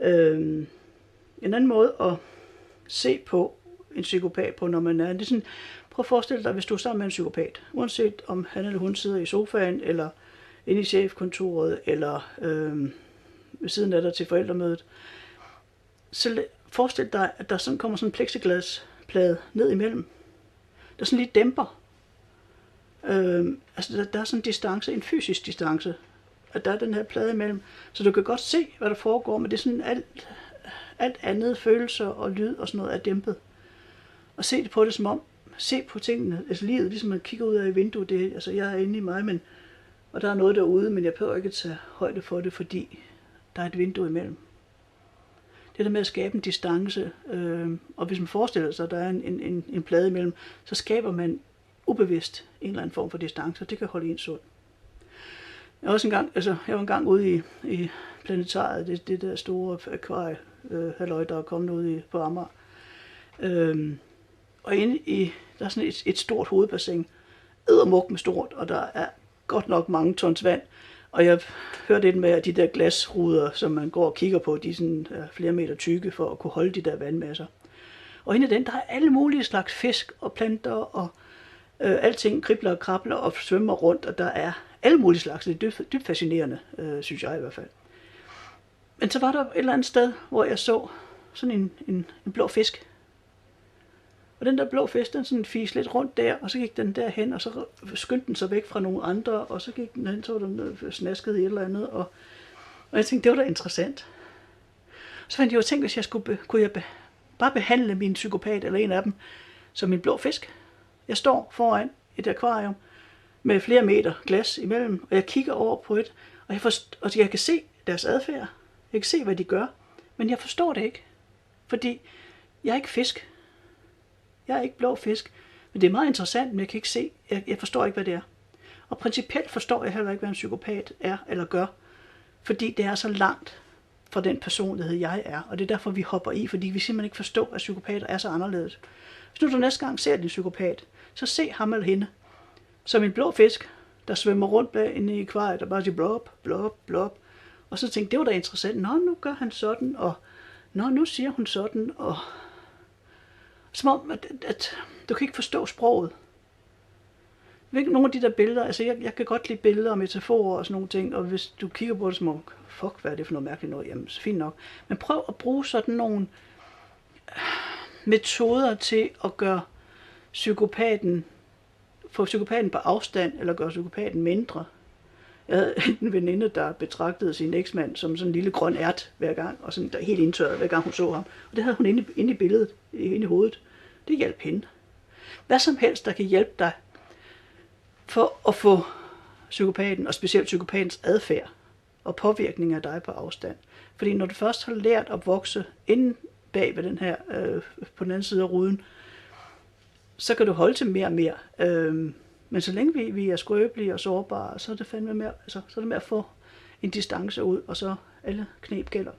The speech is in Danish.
En anden måde at se på en psykopat på, når man er, det er sådan, prøv at forestille dig, hvis du er sammen med en psykopat, uanset om han eller hun sidder i sofaen, eller inde i chefkontoret, eller ved siden af dig til forældremødet, så forestil dig, at der sådan kommer sådan en plexiglasplade ned imellem, der sådan lige dæmper. Altså der er sådan en distance, en fysisk distance, at der er den her plade imellem, så du kan godt se, hvad der foregår, men det er sådan alt andet, følelser og lyd og sådan noget er dæmpet. Og se på det som om, se på tingene, altså livet, ligesom man kigger ud af vinduet, det, altså jeg er inde i mig, og der er noget derude, men jeg behøver ikke at tage højde for det, fordi der er et vindue imellem. Det der med at skabe en distance, og hvis man forestiller sig, at der er en plade imellem, så skaber man ubevidst en eller anden form for distance, og det kan holde en sund. Jeg var engang ude i planetariet, det der store akvarie, halløj, der er kommet ud på Amager. Og inde i, der er sådan et stort hovedbassin, eddermuk med stort, og der er godt nok mange tons vand. Og jeg hørte lidt med, at de der glasruder, som man går og kigger på, de er sådan flere meter tykke for at kunne holde de der vandmasser. Og inde i den, der er alle mulige slags fisk og planter, og alting kribler og krabler og svømmer rundt, og der er alle mulige slags. Det er dybt fascinerende, synes jeg i hvert fald. Men så var der et eller andet sted, hvor jeg så sådan en blå fisk. Og den der blå fisk, den sådan fis lidt rundt der, og så gik den derhen, og så skyndte den sig væk fra nogle andre, og så gik den hen, så var den snasket i et eller andet, og jeg tænkte, det var da interessant. Så fandt jeg jo tænkt, hvis kunne jeg bare behandle min psykopat, eller en af dem, som en blå fisk. Jeg står foran et akvarium, med flere meter glas imellem, og jeg kigger over på et, og jeg kan se deres adfærd. Jeg kan se, hvad de gør, men jeg forstår det ikke, fordi jeg er ikke fisk. Jeg er ikke blå fisk, men det er meget interessant, men jeg kan ikke se, jeg forstår ikke, hvad det er. Og principielt forstår jeg heller ikke, hvad en psykopat er eller gør, fordi det er så langt fra den personlighed, jeg er, og det er derfor, vi hopper i, fordi vi simpelthen ikke forstår, at psykopater er så anderledes. Hvis nu du næste gang ser din psykopat, så se ham eller hende som en blå fisk, der svømmer rundt bag inde i akvariet, der bare siger blob, blob, blob. Og så tænkte det var da interessant. Nå, nu gør han sådan, og nå, nu siger hun sådan, og som om, at du kan ikke forstå sproget. Nogle af de der billeder, altså jeg kan godt lide billeder og metaforer og sådan nogle ting, og hvis du kigger på det som om, fuck, hvad er det for noget mærkeligt noget, jamen, så fint nok. Men prøv at bruge sådan nogle metoder til at gøre få psykopaten på afstand, eller gøre psykopaten mindre. Jeg havde en veninde, der betragtede sin eksmand som sådan en lille grøn ært hver gang, og sådan der helt indtørret hver gang hun så ham. Og det havde hun inde i billedet, inde i hovedet. Det hjalp hende. Hvad som helst, der kan hjælpe dig for at få psykopaten, og specielt psykopatens adfærd og påvirkning af dig på afstand. Fordi når du først har lært at vokse inde bag ved den her, på den anden side af ruden, så kan du holde til mere og mere. Men så længe vi er skrøbelige og sårbare, så er det fandme mere, så er det med at få en distance ud, og så alle knep gælder.